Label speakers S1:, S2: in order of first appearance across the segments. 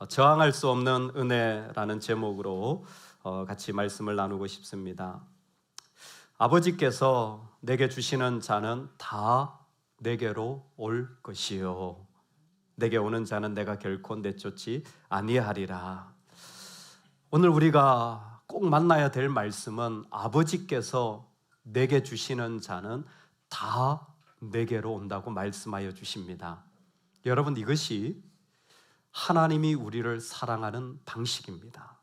S1: 저항할 수 없는 은혜라는 제목으로 같이 말씀을 나누고 싶습니다. 아버지께서 내게 주시는 자는 다 내게로 올 것이요 내게 오는 자는 내가 결코 내쫓지 아니하리라. 오늘 우리가 꼭 만나야 될 말씀은 아버지께서 내게 주시는 자는 다 내게로 온다고 말씀하여 주십니다. 여러분, 이것이 하나님이 우리를 사랑하는 방식입니다.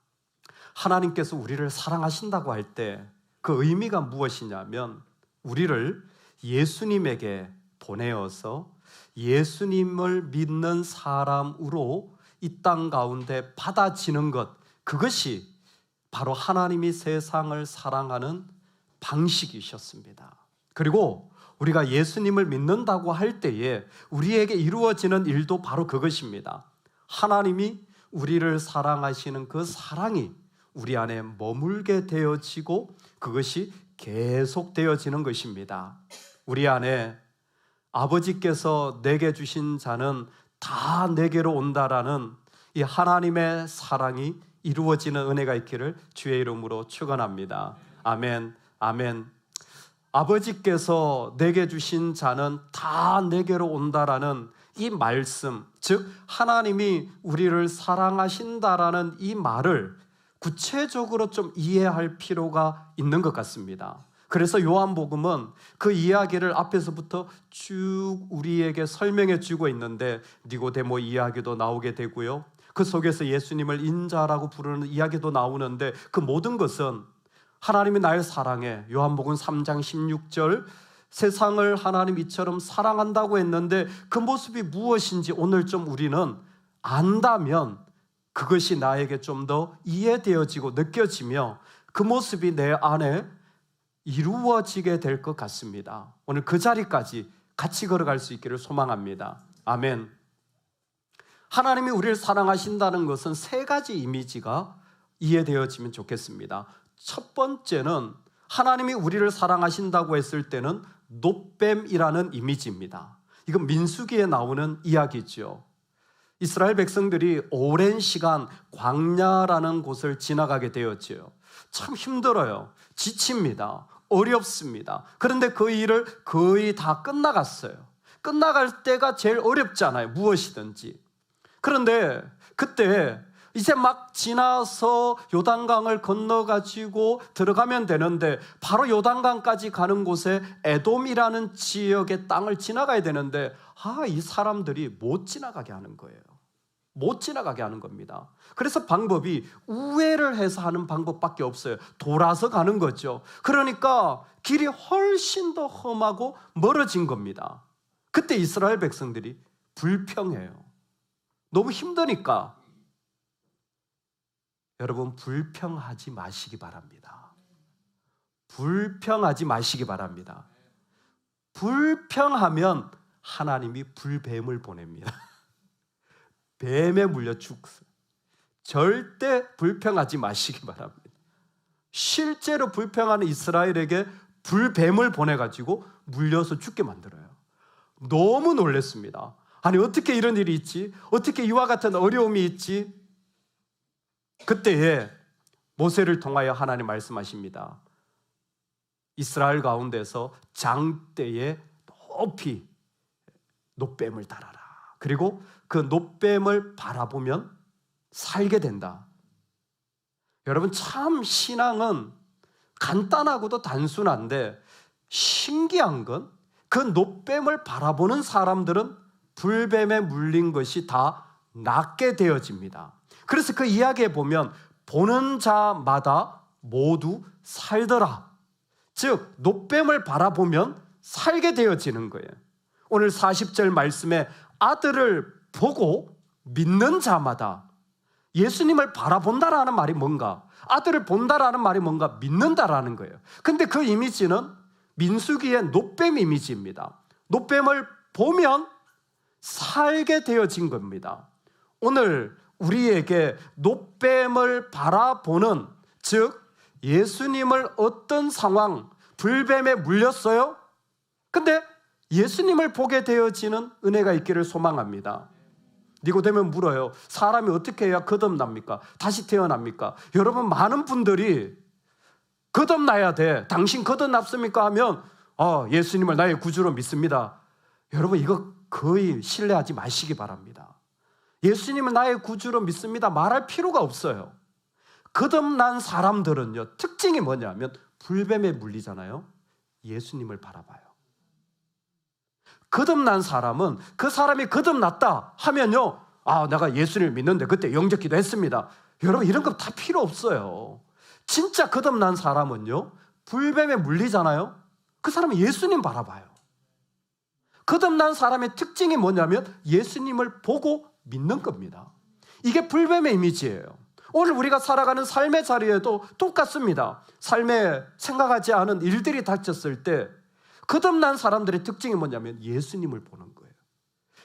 S1: 하나님께서 우리를 사랑하신다고 할 때 그 의미가 무엇이냐면 우리를 예수님에게 보내어서 예수님을 믿는 사람으로 이 땅 가운데 받아지는 것, 그것이 바로 하나님이 세상을 사랑하는 방식이셨습니다. 그리고 우리가 예수님을 믿는다고 할 때에 우리에게 이루어지는 일도 바로 그것입니다. 하나님이 우리를 사랑하시는 그 사랑이 우리 안에 머물게 되어지고 그것이 계속되어지는 것입니다. 우리 안에 아버지께서 내게 주신 자는 다 내게로 온다라는 이 하나님의 사랑이 이루어지는 은혜가 있기를 주의 이름으로 축원합니다. 아멘, 아멘. 아버지께서 내게 주신 자는 다 내게로 온다라는 이 말씀, 즉 하나님이 우리를 사랑하신다라는 이 말을 구체적으로 좀 이해할 필요가 있는 것 같습니다. 그래서 요한복음은 그 이야기를 앞에서부터 쭉 우리에게 설명해 주고 있는데 니고데모 이야기도 나오게 되고요, 그 속에서 예수님을 인자라고 부르는 이야기도 나오는데 그 모든 것은 하나님이 날 사랑해, 요한복음 3장 16절 세상을 하나님 이처럼 사랑한다고 했는데 그 모습이 무엇인지 오늘 좀 우리는 안다면 그것이 나에게 좀 더 이해되어지고 느껴지며 그 모습이 내 안에 이루어지게 될 것 같습니다. 오늘 그 자리까지 같이 걸어갈 수 있기를 소망합니다. 아멘. 하나님이 우리를 사랑하신다는 것은 세 가지 이미지가 이해되어지면 좋겠습니다. 첫 번째는 하나님이 우리를 사랑하신다고 했을 때는 놋뱀이라는 이미지입니다. 이건 민수기에 나오는 이야기죠. 이스라엘 백성들이 오랜 시간 광야라는 곳을 지나가게 되었지요. 참 힘들어요. 지칩니다. 어렵습니다. 그런데 그 일을 거의 다 끝나갔어요. 끝나갈 때가 제일 어렵잖아요. 무엇이든지. 그런데 그때 이제 막 지나서 요단강을 건너가지고 들어가면 되는데 바로 요단강까지 가는 곳에 에돔이라는 지역의 땅을 지나가야 되는데 이 사람들이 못 지나가게 하는 거예요. 못 지나가게 하는 겁니다. 그래서 방법이 우회를 해서 하는 방법밖에 없어요. 돌아서 가는 거죠. 그러니까 길이 훨씬 더 험하고 멀어진 겁니다. 그때 이스라엘 백성들이 불평해요. 너무 힘드니까. 여러분, 불평하지 마시기 바랍니다. 불평하지 마시기 바랍니다. 불평하면 하나님이 불뱀을 보냅니다. 뱀에 물려 죽어요. 절대 불평하지 마시기 바랍니다. 실제로 불평하는 이스라엘에게 불뱀을 보내가지고 물려서 죽게 만들어요. 너무 놀랐습니다. 아니, 어떻게 이런 일이 있지? 어떻게 이와 같은 어려움이 있지? 그때에 모세를 통하여 하나님 말씀하십니다. 이스라엘 가운데서 장대에 높이 놋뱀을 달아라. 그리고 그 놋뱀을 바라보면 살게 된다. 여러분, 참 신앙은 간단하고도 단순한데 신기한 건 그 놋뱀을 바라보는 사람들은 불뱀에 물린 것이 다 낫게 되어집니다. 그래서 그 이야기에 보면 보는 자마다 모두 살더라. 즉 놋뱀을 바라보면 살게 되어지는 거예요. 오늘 40절 말씀에 아들을 보고 믿는 자마다, 예수님을 바라본다라는 말이 뭔가, 아들을 본다라는 말이 뭔가, 믿는다라는 거예요. 근데 그 이미지는 민수기의 놋뱀 이미지입니다. 놋뱀을 보면 살게 되어진 겁니다. 오늘 우리에게 놋뱀을 바라보는, 즉 예수님을 어떤 상황, 불뱀에 물렸어요? 근데 예수님을 보게 되어지는 은혜가 있기를 소망합니다. 니고데모는 물어요. 사람이 어떻게 해야 거듭납니까? 다시 태어납니까? 여러분, 많은 분들이 거듭나야 돼. 당신 거듭났습니까? 하면 예수님을 나의 구주로 믿습니다. 여러분, 이거 거의 신뢰하지 마시기 바랍니다. 예수님을 나의 구주로 믿습니다 말할 필요가 없어요. 거듭난 사람들은요, 특징이 뭐냐면 불뱀에 물리잖아요. 예수님을 바라봐요. 거듭난 사람은 그 사람이 거듭났다 하면요, 내가 예수님을 믿는데 그때 영접기도 했습니다. 여러분, 이런 거 다 필요 없어요. 진짜 거듭난 사람은요, 불뱀에 물리잖아요. 그 사람은 예수님 바라봐요. 거듭난 사람의 특징이 뭐냐면 예수님을 보고 믿는 겁니다. 이게 불뱀의 이미지예요. 오늘 우리가 살아가는 삶의 자리에도 똑같습니다. 삶에 생각하지 않은 일들이 닥쳤을 때 거듭난 사람들의 특징이 뭐냐면 예수님을 보는 거예요.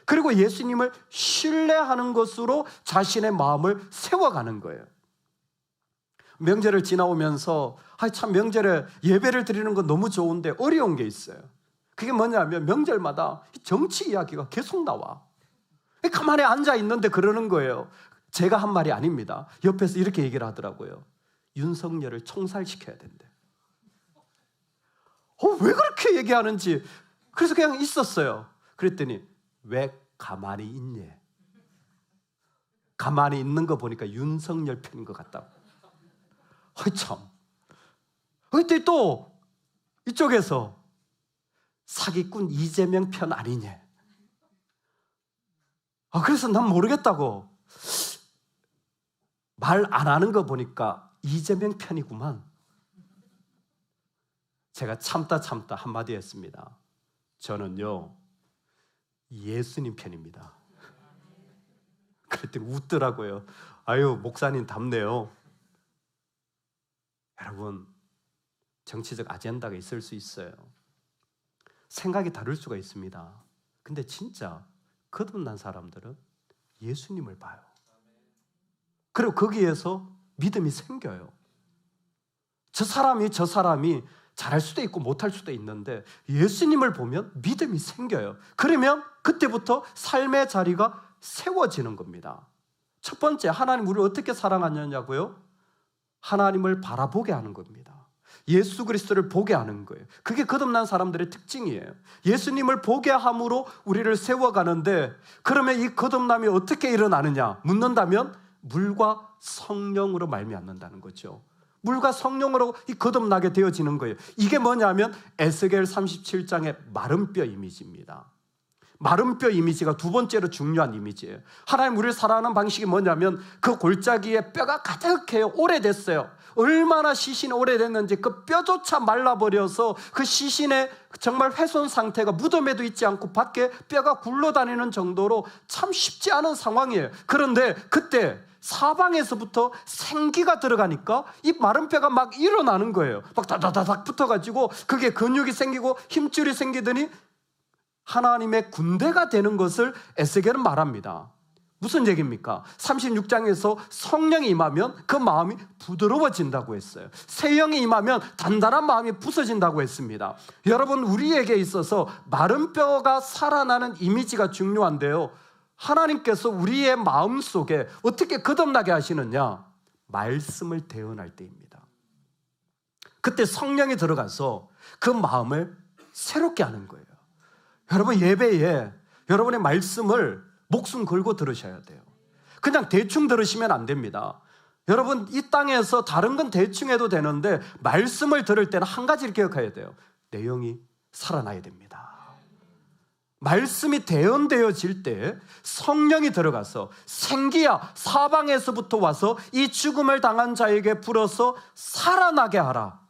S1: 그리고 예수님을 신뢰하는 것으로 자신의 마음을 세워가는 거예요. 명절을 지나오면서 참 명절에 예배를 드리는 건 너무 좋은데 어려운 게 있어요. 그게 뭐냐면 명절마다 정치 이야기가 계속 나와. 가만히 앉아 있는데 그러는 거예요. 제가 한 말이 아닙니다. 옆에서 이렇게 얘기를 하더라고요. 윤석열을 총살시켜야 된대. 왜 그렇게 얘기하는지. 그래서 그냥 있었어요. 그랬더니 왜 가만히 있니? 가만히 있는 거 보니까 윤석열 편인 것 같다고. 참. 그때 또 이쪽에서 사기꾼 이재명 편 아니냐. 그래서 난 모르겠다고. 말 안 하는 거 보니까 이재명 편이구만. 제가 참다 한마디 했습니다. 저는요, 예수님 편입니다. 그랬더니 웃더라고요. 아유, 목사님 답네요. 여러분, 정치적 아젠다가 있을 수 있어요. 생각이 다를 수가 있습니다. 근데 진짜 거듭난 사람들은 예수님을 봐요. 그리고 거기에서 믿음이 생겨요. 저 사람이 잘할 수도 있고 못할 수도 있는데 예수님을 보면 믿음이 생겨요. 그러면 그때부터 삶의 자리가 세워지는 겁니다. 첫 번째, 하나님 우리를 어떻게 사랑하느냐고요? 하나님을 바라보게 하는 겁니다. 예수 그리스도를 보게 하는 거예요. 그게 거듭난 사람들의 특징이에요. 예수님을 보게 함으로 우리를 세워가는데, 그러면 이 거듭남이 어떻게 일어나느냐 묻는다면 물과 성령으로 말미암는다는 거죠. 물과 성령으로 이 거듭나게 되어지는 거예요. 이게 뭐냐면 에스겔 37장의 마른 뼈 이미지입니다. 마른 뼈 이미지가 두 번째로 중요한 이미지예요. 하나님 우리를 사랑하는 방식이 뭐냐면 그 골짜기에 뼈가 가득해요. 오래됐어요. 얼마나 시신이 오래됐는지 그 뼈조차 말라버려서 그 시신의 정말 훼손 상태가 무덤에도 있지 않고 밖에 뼈가 굴러다니는 정도로 참 쉽지 않은 상황이에요. 그런데 그때 사방에서부터 생기가 들어가니까 이 마른 뼈가 막 일어나는 거예요. 막 다다다닥 붙어가지고 그게 근육이 생기고 힘줄이 생기더니 하나님의 군대가 되는 것을 에스겔은 말합니다. 무슨 얘기입니까? 36장에서 성령이 임하면 그 마음이 부드러워진다고 했어요. 새 영이 임하면 단단한 마음이 부서진다고 했습니다. 여러분, 우리에게 있어서 마른 뼈가 살아나는 이미지가 중요한데요, 하나님께서 우리의 마음 속에 어떻게 거듭나게 하시느냐? 말씀을 대언할 때입니다. 그때 성령이 들어가서 그 마음을 새롭게 하는 거예요. 여러분, 예배에 여러분의 말씀을 목숨 걸고 들으셔야 돼요. 그냥 대충 들으시면 안 됩니다. 여러분, 이 땅에서 다른 건 대충 해도 되는데 말씀을 들을 때는 한 가지를 기억해야 돼요. 내 영이 살아나야 됩니다. 말씀이 대언되어질 때 성령이 들어가서 생기야 사방에서부터 와서 이 죽음을 당한 자에게 불어서 살아나게 하라.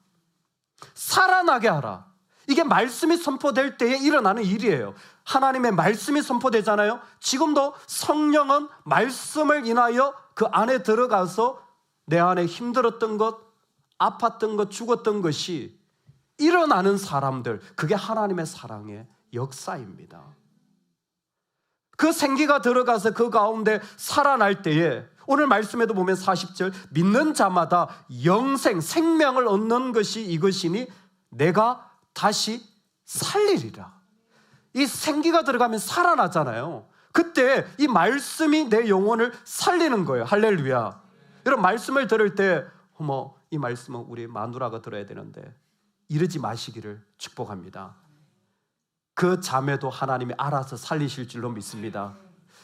S1: 살아나게 하라. 이게 말씀이 선포될 때에 일어나는 일이에요. 하나님의 말씀이 선포되잖아요. 지금도 성령은 말씀을 인하여 그 안에 들어가서 내 안에 힘들었던 것, 아팠던 것, 죽었던 것이 일어나는 사람들, 그게 하나님의 사랑의 역사입니다. 그 생기가 들어가서 그 가운데 살아날 때에 오늘 말씀에도 보면 40절, 믿는 자마다 영생, 생명을 얻는 것이 이것이니 내가 다시 살리리라. 이 생기가 들어가면 살아나잖아요. 그때 이 말씀이 내 영혼을 살리는 거예요. 할렐루야. 여러분, 말씀을 들을 때 어머, 이 말씀은 우리 마누라가 들어야 되는데 이러지 마시기를 축복합니다. 그 자매도 하나님이 알아서 살리실 줄로 믿습니다.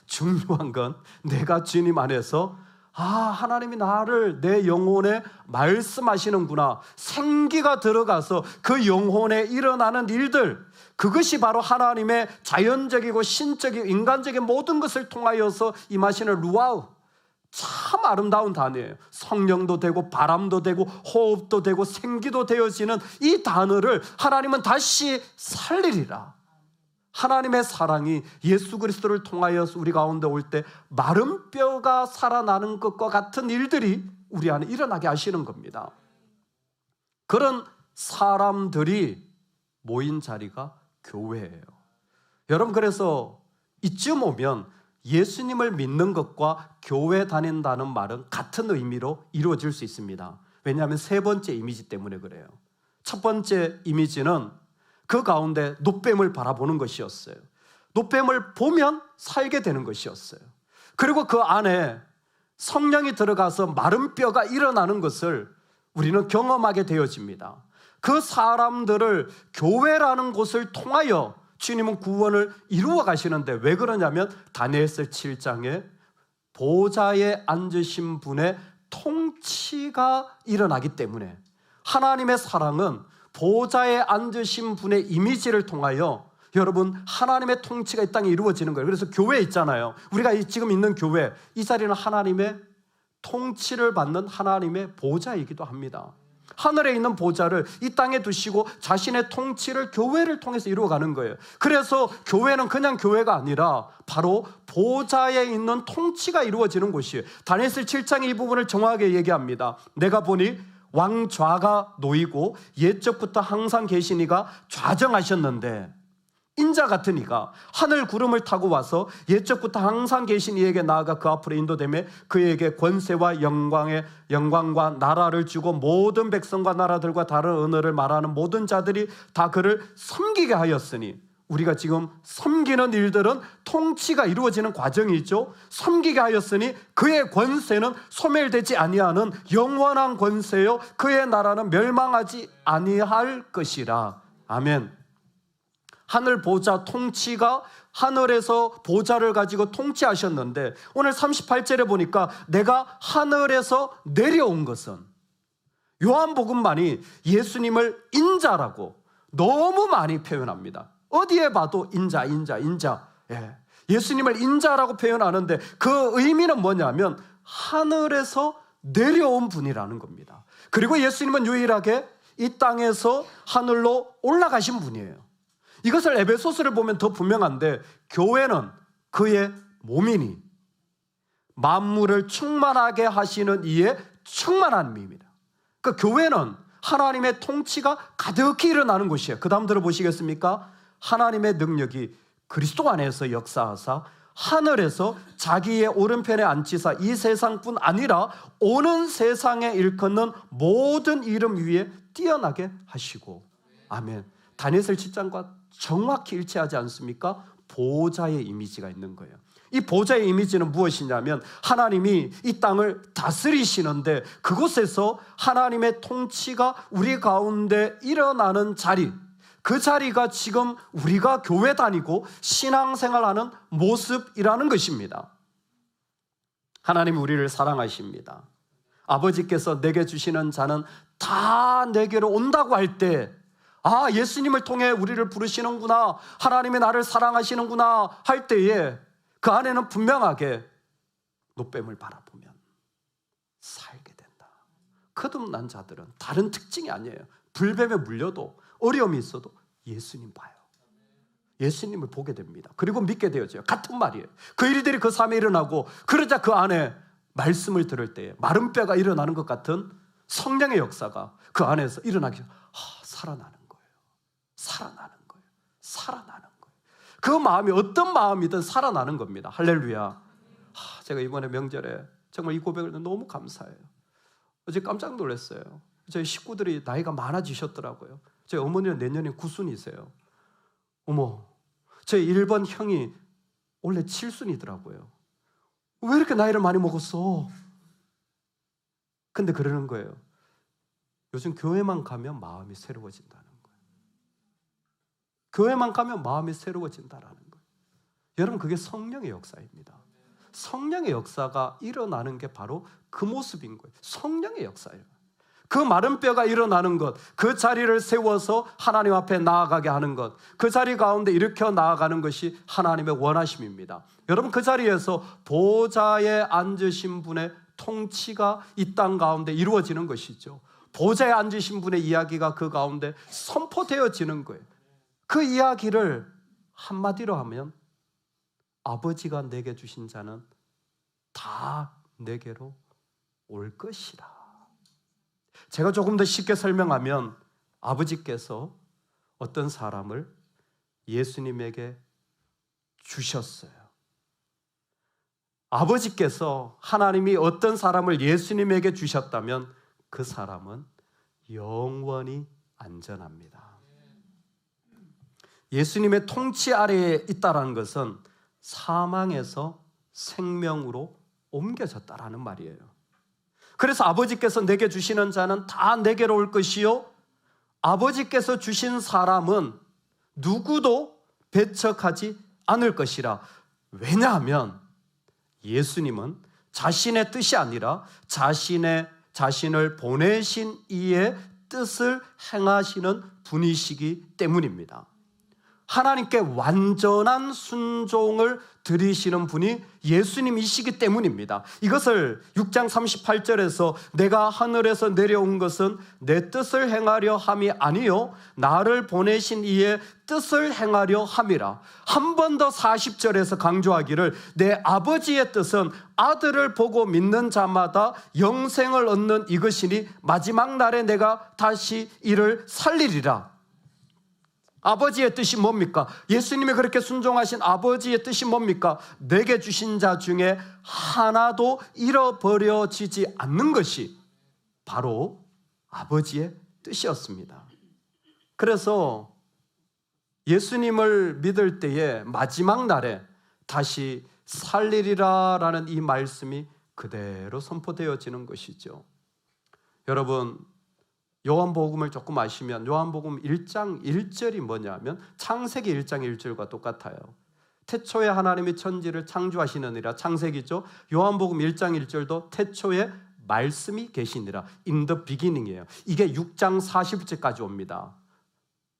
S1: 중요한 건 내가 주님 안에서 하나님이 나를 내 영혼에 말씀하시는구나, 생기가 들어가서 그 영혼에 일어나는 일들, 그것이 바로 하나님의 자연적이고 신적이고 인간적인 모든 것을 통하여서 임하시는 루아우, 참 아름다운 단어예요. 성령도 되고 바람도 되고 호흡도 되고 생기도 되어지는 이 단어를 하나님은 다시 살리리라. 하나님의 사랑이 예수 그리스도를 통하여서 우리 가운데 올 때 마른 뼈가 살아나는 것과 같은 일들이 우리 안에 일어나게 하시는 겁니다. 그런 사람들이 모인 자리가 교회예요. 여러분, 그래서 이쯤 오면 예수님을 믿는 것과 교회 다닌다는 말은 같은 의미로 이루어질 수 있습니다. 왜냐하면 세 번째 이미지 때문에 그래요. 첫 번째 이미지는 그 가운데 놋뱀을 바라보는 것이었어요. 놋뱀을 보면 살게 되는 것이었어요. 그리고 그 안에 성령이 들어가서 마른 뼈가 일어나는 것을 우리는 경험하게 되어집니다. 그 사람들을 교회라는 곳을 통하여 주님은 구원을 이루어 가시는데, 왜 그러냐면 다니엘서 7장에 보좌에 앉으신 분의 통치가 일어나기 때문에, 하나님의 사랑은 보좌에 앉으신 분의 이미지를 통하여 여러분 하나님의 통치가 이 땅에 이루어지는 거예요. 그래서 교회 있잖아요. 우리가 지금 있는 교회, 이 자리는 하나님의 통치를 받는 하나님의 보좌이기도 합니다. 하늘에 있는 보좌를 이 땅에 두시고 자신의 통치를 교회를 통해서 이루어가는 거예요. 그래서 교회는 그냥 교회가 아니라 바로 보좌에 있는 통치가 이루어지는 곳이에요. 다니엘서 7장 이 부분을 정확하게 얘기합니다. 내가 보니 왕좌가 놓이고 옛적부터 항상 계신 이가 좌정하셨는데, 인자 같은 이가 하늘 구름을 타고 와서 옛적부터 항상 계신 이에게 나아가 그 앞으로 인도되며 그에게 권세와 영광과 나라를 주고 모든 백성과 나라들과 다른 언어를 말하는 모든 자들이 다 그를 섬기게 하였으니, 우리가 지금 섬기는 일들은 통치가 이루어지는 과정이죠. 섬기게 하였으니 그의 권세는 소멸되지 아니하는 영원한 권세요, 그의 나라는 멸망하지 아니할 것이라. 아멘. 하늘 보좌 통치가 하늘에서 보좌를 가지고 통치하셨는데, 오늘 38절에 보니까 내가 하늘에서 내려온 것은, 요한복음만이 예수님을 인자라고 너무 많이 표현합니다. 어디에 봐도 인자. 예수님을 인자라고 표현하는데 그 의미는 뭐냐면 하늘에서 내려온 분이라는 겁니다. 그리고 예수님은 유일하게 이 땅에서 하늘로 올라가신 분이에요. 이것을 에베소서를 보면 더 분명한데, 교회는 그의 몸이니 만물을 충만하게 하시는 이의 충만한 의미입니다. 그 교회는 하나님의 통치가 가득히 일어나는 곳이에요. 그 다음 들어보시겠습니까? 하나님의 능력이 그리스도 안에서 역사하사 하늘에서 자기의 오른편에 앉히사 이 세상뿐 아니라 오는 세상에 일컫는 모든 이름 위에 뛰어나게 하시고. 아멘. 다니엘서 7장과 정확히 일치하지 않습니까? 보좌의 이미지가 있는 거예요. 이 보좌의 이미지는 무엇이냐면, 하나님이 이 땅을 다스리시는데 그곳에서 하나님의 통치가 우리 가운데 일어나는 자리, 그 자리가 지금 우리가 교회 다니고 신앙생활하는 모습이라는 것입니다. 하나님이 우리를 사랑하십니다. 아버지께서 내게 주시는 자는 다 내게로 온다고 할 때, 예수님을 통해 우리를 부르시는구나, 하나님이 나를 사랑하시는구나 할 때에 그 안에는 분명하게 놋뱀을 바라보면 살게 된다. 거듭난 자들은 다른 특징이 아니에요. 불뱀에 물려도 어려움이 있어도 예수님 봐요. 예수님을 보게 됩니다. 그리고 믿게 되어져요. 같은 말이에요. 그 일들이 그 삶에 일어나고, 그러자 그 안에 말씀을 들을 때에 마른 뼈가 일어나는 것 같은 성령의 역사가 그 안에서 일어나기, 살아나는 거예요. 살아나는 거예요. 그 마음이 어떤 마음이든 살아나는 겁니다. 할렐루야. 제가 이번에 명절에 정말 이 고백을 너무 감사해요. 어제 깜짝 놀랐어요. 저희 식구들이 나이가 많아지셨더라고요. 저희 어머니는 내년에 90이세요. 어머, 저희 1번 형이 원래 7순이더라고요. 왜 이렇게 나이를 많이 먹었어? 근데 그러는 거예요. 요즘 교회만 가면 마음이 새로워진다는 거예요. 교회만 가면 마음이 새로워진다는 거예요. 여러분, 그게 성령의 역사입니다. 성령의 역사가 일어나는 게 바로 그 모습인 거예요. 성령의 역사예요. 그 마른 뼈가 일어나는 것, 그 자리를 세워서 하나님 앞에 나아가게 하는 것, 그 자리 가운데 일으켜 나아가는 것이 하나님의 원하심입니다. 여러분, 그 자리에서 보좌에 앉으신 분의 통치가 이 땅 가운데 이루어지는 것이죠. 보좌에 앉으신 분의 이야기가 그 가운데 선포되어지는 거예요. 그 이야기를 한마디로 하면 아버지가 내게 주신 자는 다 내게로 올 것이라. 제가 조금 더 쉽게 설명하면 아버지께서 어떤 사람을 예수님에게 주셨어요. 아버지께서 하나님이 어떤 사람을 예수님에게 주셨다면 그 사람은 영원히 안전합니다. 예수님의 통치 아래에 있다는 것은 사망에서 생명으로 옮겨졌다라는 말이에요. 그래서 아버지께서 내게 주시는 자는 다 내게로 올 것이요, 아버지께서 주신 사람은 누구도 배척하지 않을 것이라. 왜냐하면 예수님은 자신의 뜻이 아니라 자신을 보내신 이의 뜻을 행하시는 분이시기 때문입니다. 하나님께 완전한 순종을 드리시는 분이 예수님이시기 때문입니다. 이것을 6장 38절에서 내가 하늘에서 내려온 것은 내 뜻을 행하려 함이 아니요 나를 보내신 이의 뜻을 행하려 함이라. 한 번 더 40절에서 강조하기를 내 아버지의 뜻은 아들을 보고 믿는 자마다 영생을 얻는 이것이니 마지막 날에 내가 다시 이를 살리리라. 아버지의 뜻이 뭡니까? 예수님이 그렇게 순종하신 아버지의 뜻이 뭡니까? 내게 주신 자 중에 하나도 잃어버려지지 않는 것이 바로 아버지의 뜻이었습니다. 그래서 예수님을 믿을 때에 마지막 날에 다시 살리리라라는 이 말씀이 그대로 선포되어지는 것이죠. 여러분, 요한복음을 조금 아시면 요한복음 1장 1절이 뭐냐면 창세기 1장 1절과 똑같아요. 태초에 하나님이 천지를 창조하시느니라. 창세기죠. 요한복음 1장 1절도 태초에 말씀이 계시니라. In the beginning이에요. 이게 6장 40절까지 옵니다.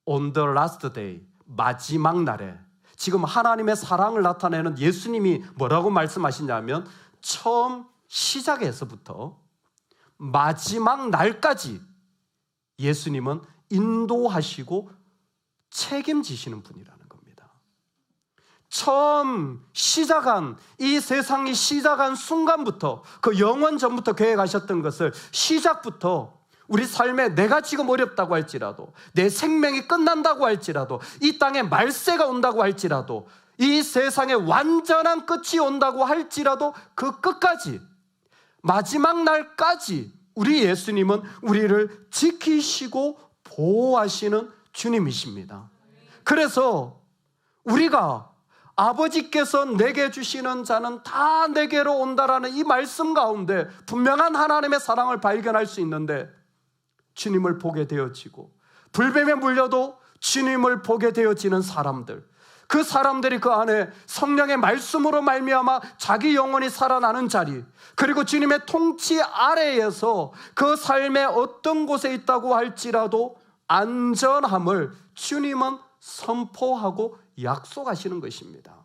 S1: On the last day, 마지막 날에. 지금 하나님의 사랑을 나타내는 예수님이 뭐라고 말씀하시냐면 처음 시작에서부터 마지막 날까지 예수님은 인도하시고 책임지시는 분이라는 겁니다. 처음 시작한 이 세상이 시작한 순간부터 그 영원 전부터 계획하셨던 것을 시작부터 우리 삶에 내가 지금 어렵다고 할지라도 내 생명이 끝난다고 할지라도 이 땅에 말세가 온다고 할지라도 이 세상에 완전한 끝이 온다고 할지라도 그 끝까지 마지막 날까지 우리 예수님은 우리를 지키시고 보호하시는 주님이십니다. 그래서 우리가 아버지께서 내게 주시는 자는 다 내게로 온다라는 이 말씀 가운데 분명한 하나님의 사랑을 발견할 수 있는데 주님을 보게 되어지고 불뱀에 물려도 주님을 보게 되어지는 사람들, 그 사람들이 그 안에 성령의 말씀으로 말미암아 자기 영혼이 살아나는 자리, 그리고 주님의 통치 아래에서 그 삶의 어떤 곳에 있다고 할지라도 안전함을 주님은 선포하고 약속하시는 것입니다.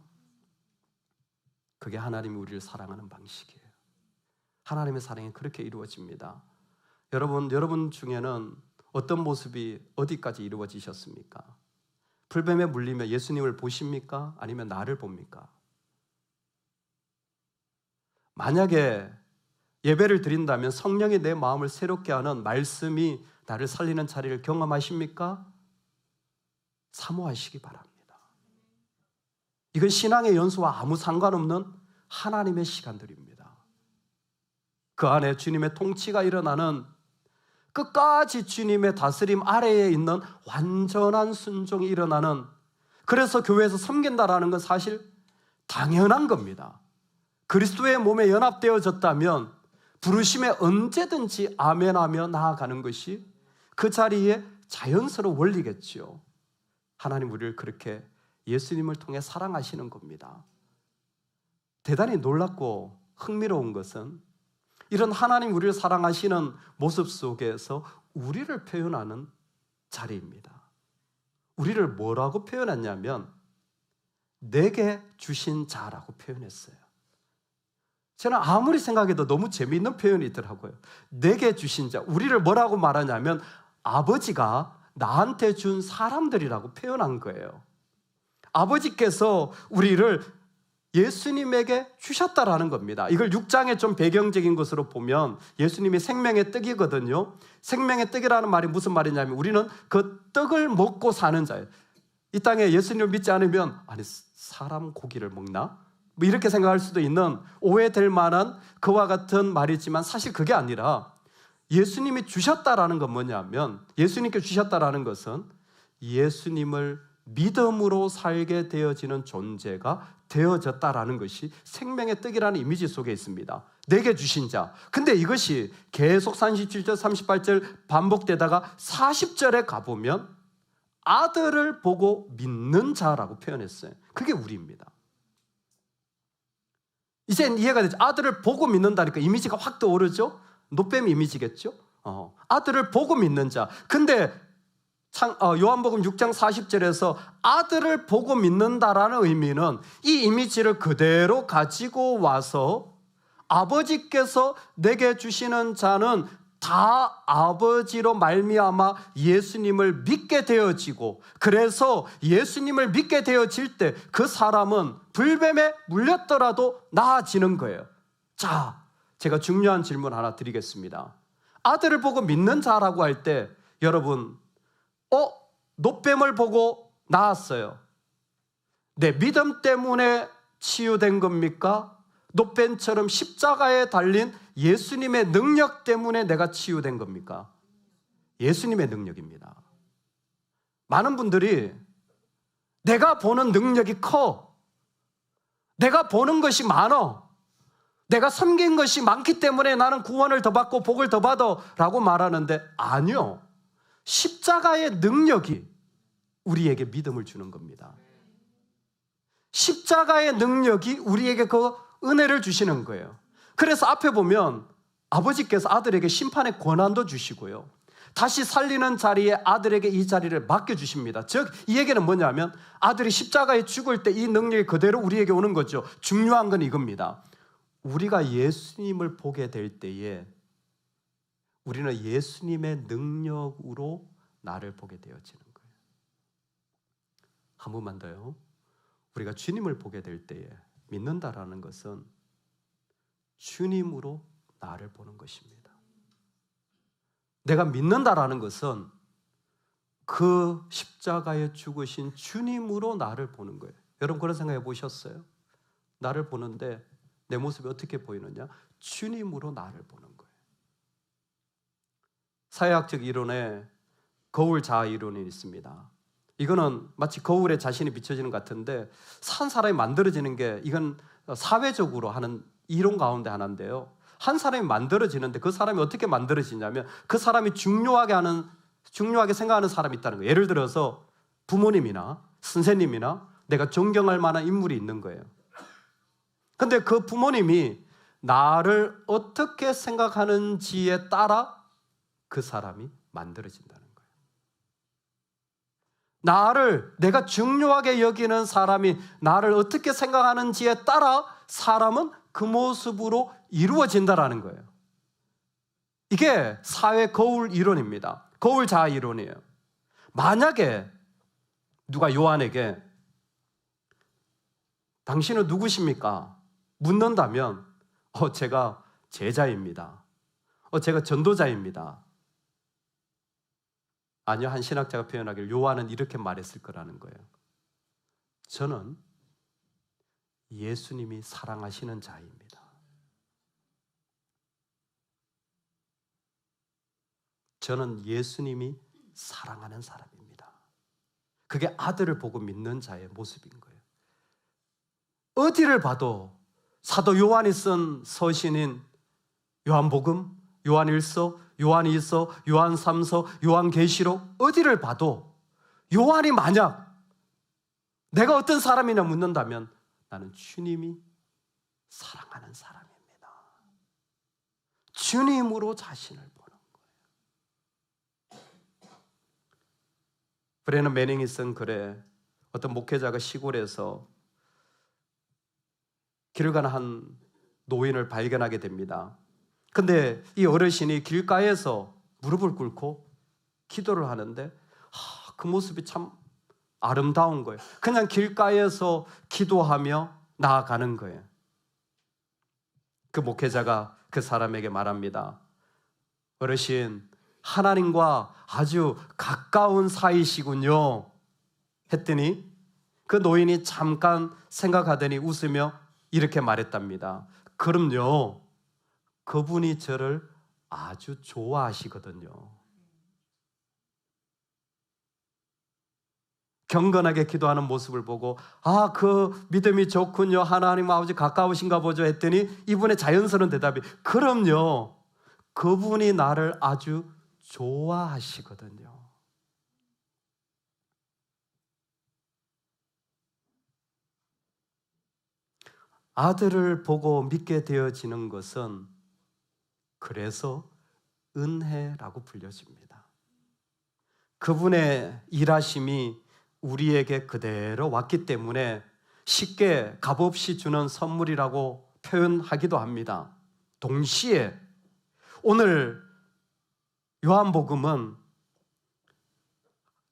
S1: 그게 하나님이 우리를 사랑하는 방식이에요. 하나님의 사랑이 그렇게 이루어집니다. 여러분 중에는 어떤 모습이 어디까지 이루어지셨습니까? 불뱀에 물리며 예수님을 보십니까? 아니면 나를 봅니까? 만약에 예배를 드린다면 성령이 내 마음을 새롭게 하는 말씀이 나를 살리는 자리를 경험하십니까? 사모하시기 바랍니다. 이건 신앙의 연수와 아무 상관없는 하나님의 시간들입니다. 그 안에 주님의 통치가 일어나는 끝까지 주님의 다스림 아래에 있는 완전한 순종이 일어나는, 그래서 교회에서 섬긴다라는 건 사실 당연한 겁니다. 그리스도의 몸에 연합되어졌다면 부르심에 언제든지 아멘하며 나아가는 것이 그 자리에 자연스러운 원리겠지요. 하나님 우리를 그렇게 예수님을 통해 사랑하시는 겁니다. 대단히 놀랍고 흥미로운 것은 이런 하나님 우리를 사랑하시는 모습 속에서 우리를 표현하는 자리입니다. 우리를 뭐라고 표현했냐면 내게 주신 자라고 표현했어요. 저는 아무리 생각해도 너무 재미있는 표현이더라고요. 내게 주신 자, 우리를 뭐라고 말하냐면 아버지가 나한테 준 사람들이라고 표현한 거예요. 아버지께서 우리를 예수님에게 주셨다라는 겁니다. 이걸 6장의 좀 배경적인 것으로 보면 예수님이 생명의 떡이거든요. 생명의 떡이라는 말이 무슨 말이냐면 우리는 그 떡을 먹고 사는 자예요. 이 땅에 예수님을 믿지 않으면 아니 사람 고기를 먹나? 뭐 이렇게 생각할 수도 있는 오해될 만한 그와 같은 말이지만 사실 그게 아니라 예수님이 주셨다라는 건 뭐냐면 예수님께 주셨다라는 것은 예수님을 믿음으로 살게 되어지는 존재가 되어졌다라는 것이 생명의 떡이라는 이미지 속에 있습니다. 내게 주신 자. 근데 이것이 계속 37절, 38절 반복되다가 40절에 가보면 아들을 보고 믿는 자라고 표현했어요. 그게 우리입니다. 이제 이해가 되죠? 아들을 보고 믿는다니까 이미지가 확 떠오르죠? 노뱀 이미지겠죠? 아들을 보고 믿는 자. 근데 요한복음 6장 40절에서 아들을 보고 믿는다라는 의미는 이 이미지를 그대로 가지고 와서 아버지께서 내게 주시는 자는 다 아버지로 말미암아 예수님을 믿게 되어지고 그래서 예수님을 믿게 되어질 때 그 사람은 불뱀에 물렸더라도 나아지는 거예요. 자, 제가 중요한 질문 하나 드리겠습니다. 아들을 보고 믿는 자라고 할 때 여러분 노뱀을 보고 나았어요. 내 믿음 때문에 치유된 겁니까? 노뱀처럼 십자가에 달린 예수님의 능력 때문에 내가 치유된 겁니까? 예수님의 능력입니다. 많은 분들이 내가 보는 능력이 커. 내가 보는 것이 많아. 내가 섬긴 것이 많기 때문에 나는 구원을 더 받고 복을 더 받아 라고 말하는데 아니요. 십자가의 능력이 우리에게 믿음을 주는 겁니다. 십자가의 능력이 우리에게 그 은혜를 주시는 거예요. 그래서 앞에 보면 아버지께서 아들에게 심판의 권한도 주시고요. 다시 살리는 자리에 아들에게 이 자리를 맡겨주십니다. 즉, 이 얘기는 뭐냐면 아들이 십자가에 죽을 때 이 능력이 그대로 우리에게 오는 거죠. 중요한 건 이겁니다. 우리가 예수님을 보게 될 때에 우리는 예수님의 능력으로 나를 보게 되어지는 거예요. 한 번만 더요. 우리가 주님을 보게 될 때에 믿는다라는 것은 주님으로 나를 보는 것입니다. 내가 믿는다라는 것은 그 십자가에 죽으신 주님으로 나를 보는 거예요. 여러분 그런 생각해 보셨어요? 나를 보는데 내 모습이 어떻게 보이느냐? 주님으로 나를 보는 거예요. 사회학적 이론에 거울 자아 이론이 있습니다. 이거는 마치 거울에 자신이 비춰지는 것 같은데 한 사람이 만들어지는 게 이건 사회적으로 하는 이론 가운데 하나인데요. 한 사람이 만들어지는데 그 사람이 어떻게 만들어지냐면 그 사람이 중요하게 생각하는 사람이 있다는 거예요. 예를 들어서 부모님이나 선생님이나 내가 존경할 만한 인물이 있는 거예요. 근데 그 부모님이 나를 어떻게 생각하는지에 따라 그 사람이 만들어진다는 거예요. 내가 중요하게 여기는 사람이 나를 어떻게 생각하는지에 따라 사람은 그 모습으로 이루어진다는 거예요. 이게 사회 거울 이론입니다. 거울 자아 이론이에요. 만약에 누가 요한에게 당신은 누구십니까? 묻는다면 제가 제자입니다. 제가 전도자입니다. 아니요, 한 신학자가 표현하기를 요한은 이렇게 말했을 거라는 거예요. 저는 예수님이 사랑하시는 자입니다. 저는 예수님이 사랑하는 사람입니다. 그게 아들을 보고 믿는 자의 모습인 거예요. 어디를 봐도 사도 요한이 쓴 서신인 요한복음, 요한일서, 요한이서, 요한삼서, 요한계시록 어디를 봐도 요한이 만약 내가 어떤 사람이냐 묻는다면 나는 주님이 사랑하는 사람입니다. 주님으로 자신을 보는 거예요. 브레넌 매닝이 쓴 글에 어떤 목회자가 시골에서 길을 가는 한 노인을 발견하게 됩니다. 근데 이 어르신이 길가에서 무릎을 꿇고 기도를 하는데 그 모습이 참 아름다운 거예요. 그냥 길가에서 기도하며 나아가는 거예요. 그 목회자가 그 사람에게 말합니다. 어르신, 하나님과 아주 가까운 사이시군요. 했더니 그 노인이 잠깐 생각하더니 웃으며 이렇게 말했답니다. 그럼요. 그분이 저를 아주 좋아하시거든요. 경건하게 기도하는 모습을 보고 그 믿음이 좋군요. 하나님 아버지 가까우신가 보죠 했더니 이분의 자연스러운 대답이 그럼요. 그분이 나를 아주 좋아하시거든요. 아들을 보고 믿게 되어지는 것은 그래서 은혜라고 불려집니다. 그분의 일하심이 우리에게 그대로 왔기 때문에 쉽게 값없이 주는 선물이라고 표현하기도 합니다. 동시에 오늘 요한복음은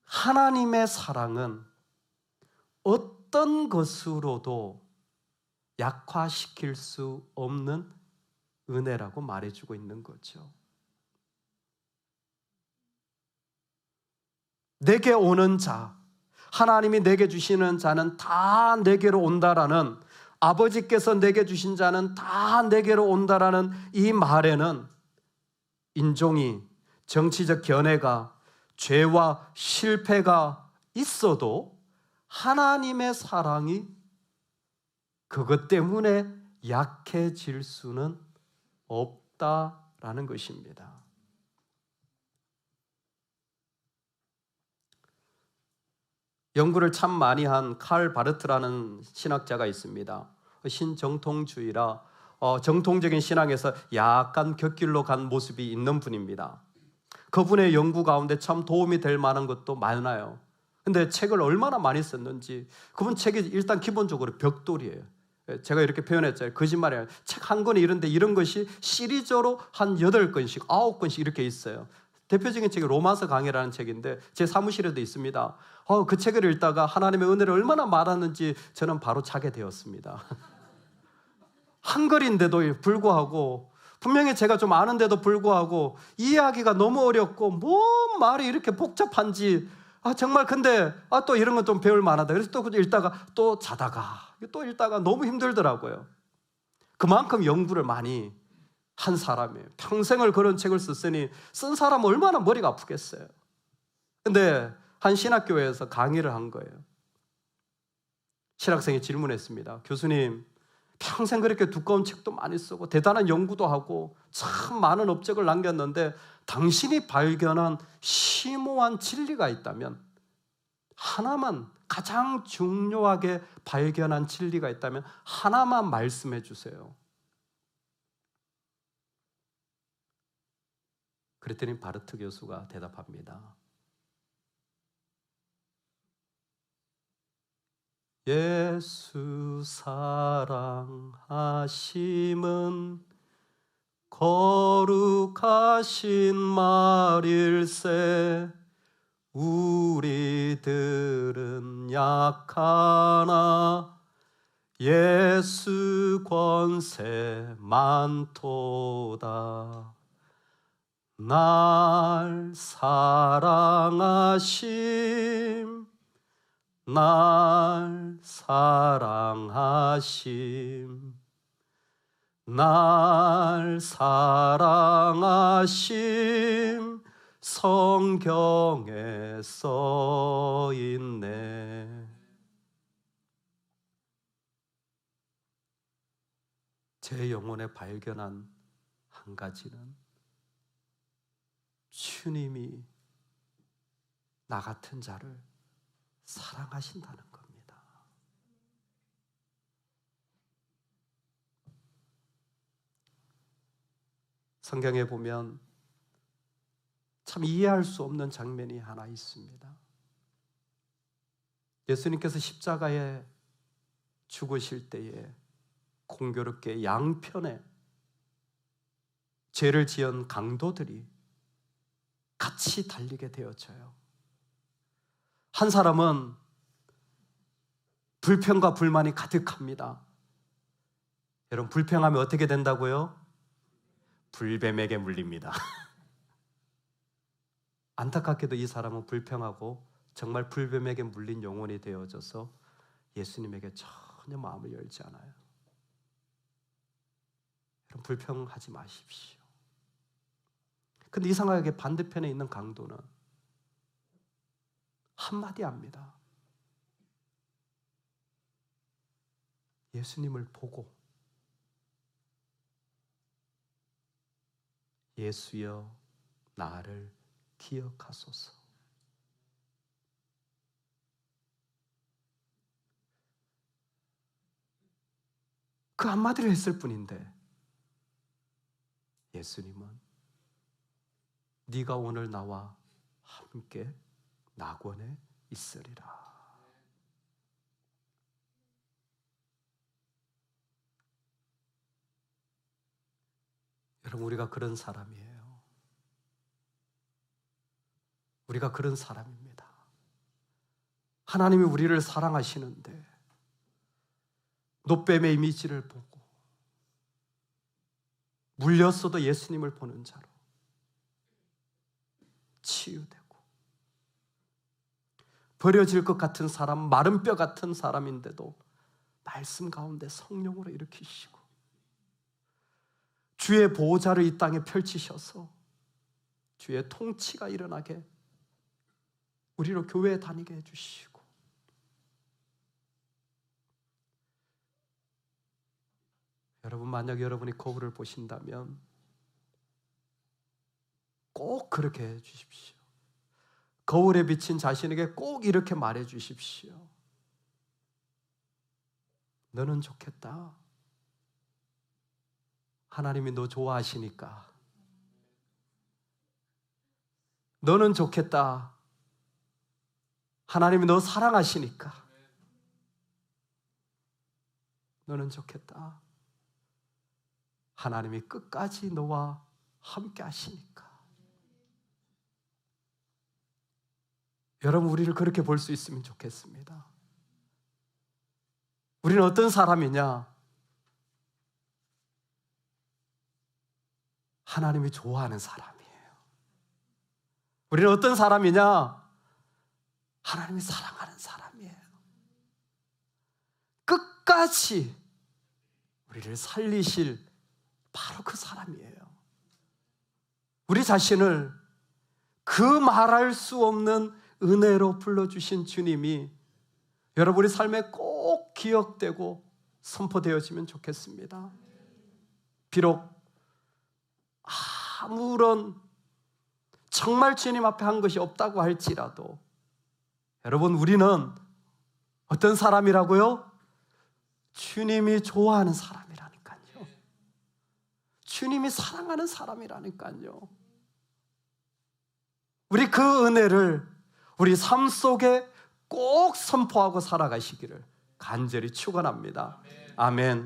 S1: 하나님의 사랑은 어떤 것으로도 약화시킬 수 없는 은혜라고 말해주고 있는 거죠. 내게 오는 자, 하나님이 내게 주시는 자는 다 내게로 온다라는, 아버지께서 내게 주신 자는 다 내게로 온다라는 이 말에는 인종이, 정치적 견해가, 죄와 실패가 있어도 하나님의 사랑이 그것 때문에 약해질 수는 없다라는 것입니다. 연구를 참 많이 한 칼 바르트라는 신학자가 있습니다. 신정통주의라 정통적인 신앙에서 약간 곁길로 간 모습이 있는 분입니다. 그분의 연구 가운데 참 도움이 될 만한 것도 많아요. 근데 책을 얼마나 많이 썼는지, 그분 책이 일단 기본적으로 벽돌이에요. 제가 이렇게 표현했잖아요. 거짓말이에요. 책 한 권이 이런데 이런 것이 시리즈로 한 8권씩, 9권씩 이렇게 있어요. 대표적인 책이 로마서 강해라는 책인데 제 사무실에도 있습니다. 그 책을 읽다가 하나님의 은혜를 얼마나 말하는지 저는 바로 자게 되었습니다. 한 글인데도 불구하고, 분명히 제가 좀 아는데도 불구하고 이해하기가 너무 어렵고 뭔 말이 이렇게 복잡한지, 정말 근데 또 이런 건 좀 배울 만하다. 그래서 또 읽다가 또 자다가 또 읽다가 너무 힘들더라고요. 그만큼 연구를 많이 한 사람이에요. 평생을 그런 책을 썼으니 쓴 사람은 얼마나 머리가 아프겠어요. 근데 한 신학교에서 강의를 한 거예요. 신학생이 질문했습니다. 교수님, 평생 그렇게 두꺼운 책도 많이 쓰고 대단한 연구도 하고 참 많은 업적을 남겼는데 당신이 발견한 심오한 진리가 있다면, 하나만, 가장 중요하게 발견한 진리가 있다면 하나만 말씀해 주세요. 그랬더니 바르트 교수가 대답합니다. 예수 사랑하심은 거룩하신 말일세. 우리들은 약하나 예수 권세 많도다. 날 사랑하심, 날 사랑하심, 날 사랑하심, 성경에 써 있네. 제 영혼에 발견한 한 가지는 주님이 나 같은 자를 사랑하신다는 겁니다. 성경에 보면 참 이해할 수 없는 장면이 하나 있습니다. 예수님께서 십자가에 죽으실 때에 공교롭게 양편에 죄를 지은 강도들이 같이 달리게 되어져요. 한 사람은 불평과 불만이 가득합니다. 여러분, 불평하면 어떻게 된다고요? 불뱀에게 물립니다. 안타깝게도 이 사람은 불평하고 정말 불뱀에게 물린 영혼이 되어져서 예수님에게 전혀 마음을 열지 않아요. 여러분, 불평하지 마십시오. 근데 이상하게 반대편에 있는 강도는 한마디 합니다. 예수님을 보고 예수여 나를 기억하소서. 그 한마디를 했을 뿐인데 예수님은 네가 오늘 나와 함께 낙원에 있으리라. 여러분, 우리가 그런 사람이에요. 우리가 그런 사람입니다. 하나님이 우리를 사랑하시는데 노뱀의 이미지를 보고 물렸어도 예수님을 보는 자로 치유되고, 버려질 것 같은 사람, 마른 뼈 같은 사람인데도 말씀 가운데 성령으로 일으키시고 주의 보호자를 이 땅에 펼치셔서 주의 통치가 일어나게 우리로 교회에 다니게 해주시고, 여러분, 만약 여러분이 거울을 보신다면 꼭 그렇게 해주십시오. 거울에 비친 자신에게 꼭 이렇게 말해 주십시오. 너는 좋겠다. 하나님이 너 좋아하시니까. 너는 좋겠다. 하나님이 너 사랑하시니까. 너는 좋겠다. 하나님이 끝까지 너와 함께 하시니까. 여러분, 우리를 그렇게 볼 수 있으면 좋겠습니다. 우리는 어떤 사람이냐? 하나님이 좋아하는 사람이에요. 우리는 어떤 사람이냐? 하나님이 사랑하는 사람이에요. 끝까지 우리를 살리실 바로 그 사람이에요. 우리 자신을 그 말할 수 없는 은혜로 불러주신 주님이 여러분의 삶에 꼭 기억되고 선포되어지면 좋겠습니다. 비록 아무런 정말 주님 앞에 한 것이 없다고 할지라도 여러분, 우리는 어떤 사람이라고요? 주님이 좋아하는 사람이라니까요. 주님이 사랑하는 사람이라니까요. 우리 그 은혜를 우리 삶 속에 꼭 선포하고 살아가시기를 간절히 축원합니다. 아멘.